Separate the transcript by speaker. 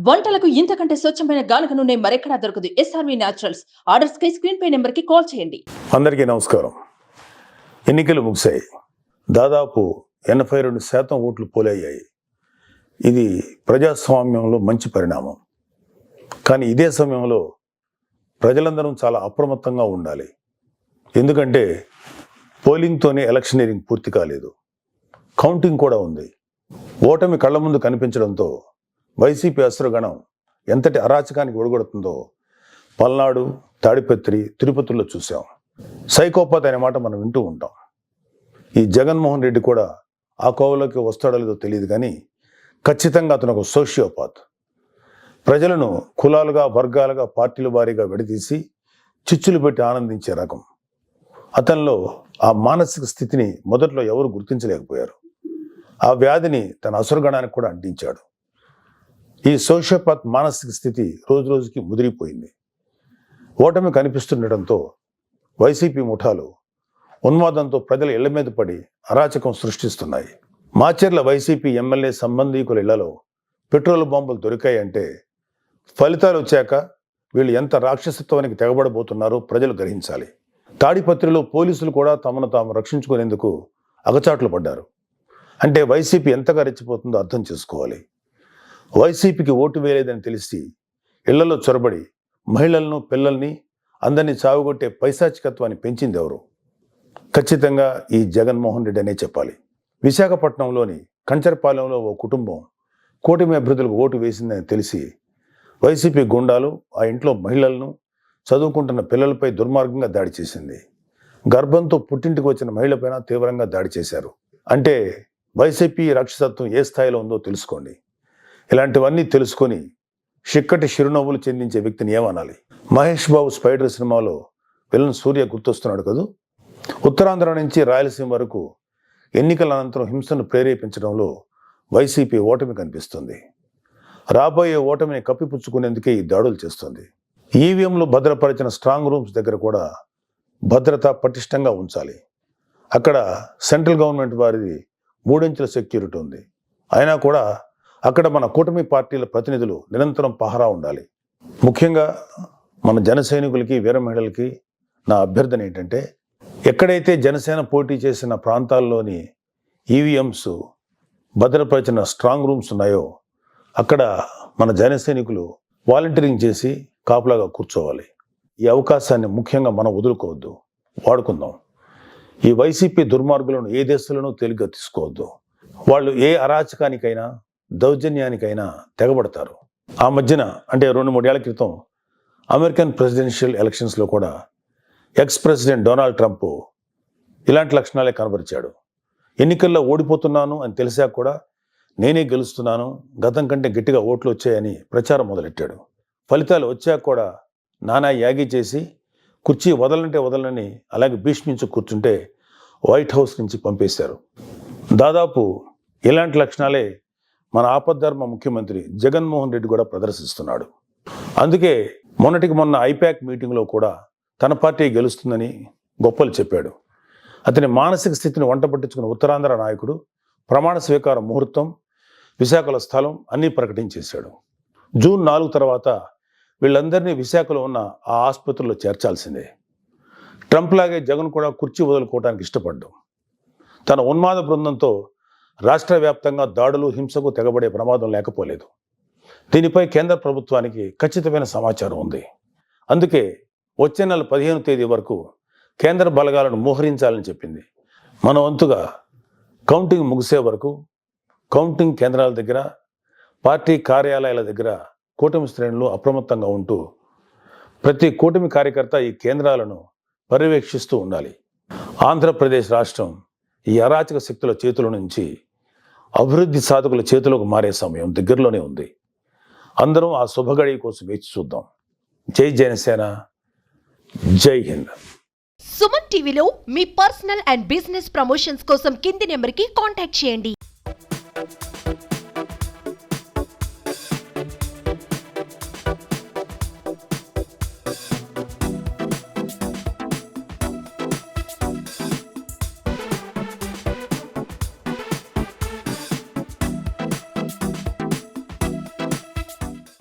Speaker 1: వంటలకు ఇంతకంటే స్వచ్ఛమైన గానుగ నూనె మరెక్కడా దొరకదు. SRV naturals. ఆర్డర్స్ కై స్క్రీన్ పై నెంబర్ కి కాల్ చేయండి.
Speaker 2: అందరికీ నమస్కారం. ఎన్నికలు ముగిశాయి. దాదాపు 82% ఓట్లు పోలయ్యాయి. ఇది ప్రజాస్వామ్యంలో మంచి పరిణామం. కానీ ఇదే సమయంలో ప్రజలందరం చాలా అప్రమత్తంగా ఉండాలి. ఎందుకంటే పోలింగ్తోనే ఎలక్షనీరింగ్ పూర్తి కాలేదు, కౌంటింగ్ కూడా ఉంది. ఓటమి కళ్ళ ముందు కనిపించడంతో వైసీపీ అసురగణం ఎంతటి అరాచకానికి ఒడిగొడుతుందో పల్నాడు, తాడిపత్రి, తిరుపతిలో చూసాం. సైకోపాత్ అనే మాట మనం వింటూ ఉంటాం. ఈ జగన్మోహన్ రెడ్డి కూడా ఆ కోవలోకి వస్తాడో లేదో తెలియదు, కానీ ఖచ్చితంగా అతను ఒక సోషియోపాత్. ప్రజలను కులాలుగా, వర్గాలుగా, పార్టీల వారీగా విడదీసి చిచ్చులు పెట్టి ఆనందించే రకం. అతనిలో ఆ మానసిక స్థితిని మొదట్లో ఎవరు గుర్తించలేకపోయారు. ఆ వ్యాధిని తన అసురగణానికి కూడా అంటించాడు. ఈ సోషియోపాత్ మానసిక స్థితి రోజు రోజుకి ముదిరిపోయింది. ఓటమి కనిపిస్తుండటంతో వైసీపీ ముఠాలు ఉన్మాదంతో ప్రజల ఇళ్ల మీద పడి అరాచకం సృష్టిస్తున్నాయి. మాచర్ల వైసీపీ ఎమ్మెల్యే సంబంధీకుల ఇళ్లలో పెట్రోల్ బాంబులు దొరికాయంటే ఫలితాలు వచ్చాక వీళ్ళు ఎంత రాక్షసత్వానికి తెగబడబోతున్నారో ప్రజలు గ్రహించాలి. తాడిపత్రిలో పోలీసులు కూడా తమను తాము రక్షించుకునేందుకు అగచాట్లు పడ్డారు. అంటే వైసీపీ ఎంతగా రెచ్చిపోతుందో అర్థం చేసుకోవాలి. వైసీపీకి ఓటు వేయలేదని తెలిసి ఇళ్లలో చొరబడి మహిళలను, పిల్లల్ని అందరినీ చావుగొట్టే పైశాచికత్వాన్ని పెంచింది ఎవరు? ఖచ్చితంగా ఈ జగన్మోహన్ రెడ్డి అనే చెప్పాలి. విశాఖపట్నంలోని కంచరపాలెంలో ఓ కుటుంబం కూటమి అభ్యర్థులకు ఓటు వేసిందని తెలిసి వైసీపీ గుండాలు ఆ ఇంట్లో మహిళలను, చదువుకుంటున్న పిల్లలపై దుర్మార్గంగా దాడి చేసింది. గర్భంతో పుట్టింటికి వచ్చిన మహిళపైన తీవ్రంగా దాడి చేశారు. అంటే వైసీపీ రాక్షసత్వం ఏ స్థాయిలో ఉందో తెలుసుకోండి. ఇలాంటివన్నీ తెలుసుకొని చిక్కటి చిరునవ్వులు చెందించే వ్యక్తిని ఏమనాలి? మహేష్ బాబు స్పైడర్ సినిమాలో విలన్ సూర్య గుర్తొస్తున్నాడు కదూ. ఉత్తరాంధ్ర నుంచి రాయలసీమ వరకు ఎన్నికల అనంతరం హింసను ప్రేరేపించడంలో వైసీపీ ఓటమి కనిపిస్తుంది. రాబోయే ఓటమిని కప్పిపుచ్చుకునేందుకే ఈ దాడులు చేస్తుంది. ఈవీఎంలు భద్రపరిచిన స్ట్రాంగ్ రూమ్స్ దగ్గర కూడా భద్రత పటిష్టంగా ఉంచాలి. అక్కడ సెంట్రల్ గవర్నమెంట్ వారిది 3 అంచెల సెక్యూరిటీ ఉంది. అయినా కూడా అక్కడ మన కూటమి పార్టీల ప్రతినిధులు నిరంతరం పహరా ఉండాలి. ముఖ్యంగా మన జన సైనికులకి, వీర మహిళలకి నా అభ్యర్థన ఏంటంటే, ఎక్కడైతే జనసేన పోటీ చేసిన ప్రాంతాల్లోని ఈవీఎంస్ భద్రపరిచిన స్ట్రాంగ్ రూమ్స్ ఉన్నాయో అక్కడ మన జన సైనికులు వాలంటీరింగ్ చేసి కాపులాగా కూర్చోవాలి. ఈ అవకాశాన్ని ముఖ్యంగా మనం వదులుకోవద్దు, వాడుకుందాం. ఈ వైసీపీ దుర్మార్గులను ఏ దేశంలోనూ తేలిగ్గా తీసుకోవద్దు. వాళ్ళు ఏ అరాచకానికైనా, దౌర్జన్యానికైనా తెగబడతారు. ఆ మధ్యన అంటే 2-3 ఏళ్ల క్రితం అమెరికన్ ప్రెసిడెన్షియల్ ఎలక్షన్స్లో కూడా ఎక్స్ ప్రెసిడెంట్ డొనాల్డ్ ట్రంప్ ఇలాంటి లక్షణాలే కనబరిచాడు. ఎన్నికల్లో ఓడిపోతున్నాను అని తెలిసాక కూడా నేనే గెలుస్తున్నాను, గతం కంటే గట్టిగా ఓట్లు వచ్చాయని ప్రచారం మొదలెట్టాడు. ఫలితాలు వచ్చాక కూడా నానా యాగి చేసి కుర్చీ వదలంటే వదలని అలాగే భీష్మించి కూర్చుంటే వైట్ హౌస్ నుంచి పంపేశారు. దాదాపు ఇలాంటి లక్షణాలే మన ఆపద్ధర్మ ముఖ్యమంత్రి జగన్మోహన్ రెడ్డి కూడా ప్రదర్శిస్తున్నాడు. అందుకే మొన్నటికి మొన్న ఐపాక్ మీటింగ్లో కూడా తన పార్టీ గెలుస్తుందని గొప్పలు చెప్పాడు. అతని మానసిక స్థితిని వంట పట్టించుకున్న ఉత్తరాంధ్ర నాయకుడు ప్రమాణ స్వీకార ముహూర్తం, విశాఖలో స్థలం అన్నీ ప్రకటించేశాడు. జూన్ 4 తర్వాత వీళ్ళందరినీ విశాఖలో ఉన్న ఆ ఆసుపత్రిలో చేర్చాల్సిందే. ట్రంప్ లాగే జగన్ కూడా కుర్చీ వదులుకోవడానికి ఇష్టపడ్డాం. తన ఉన్మాద బృందంతో రాష్ట్ర వ్యాప్తంగా దాడులు, హింసకు తెగబడే ప్రమాదం లేకపోలేదు. దీనిపై కేంద్ర ప్రభుత్వానికి ఖచ్చితమైన సమాచారం ఉంది. అందుకే వచ్చే నెల 15వ తేదీ వరకు కేంద్ర బలగాలను మోహరించాలని చెప్పింది. మన వంతుగా కౌంటింగ్ ముగిసే వరకు కౌంటింగ్ కేంద్రాల దగ్గర, పార్టీ కార్యాలయాల దగ్గర కూటమి శ్రేణులు అప్రమత్తంగా ఉంటూ ప్రతి కూటమి కార్యకర్త ఈ కేంద్రాలను పర్యవేక్షిస్తూ ఉండాలి. ఆంధ్రప్రదేశ్ రాష్ట్రం ఈ అరాచక శక్తుల చేతుల నుంచి అభివృద్ధి సాధకుల చేతులకు మారే సమయం దగ్గరలోనే ఉంది. అందరం ఆ శుభగడి కోసం వేచి చూద్దాం. జై జనసేన, జై హింద్.
Speaker 3: సుమన్ టీవీలో మీ పర్సనల్ అండ్ బిజినెస్ ప్రమోషన్స్ కోసం కింది నెంబర్కి కాంటాక్ట్ చేయండి.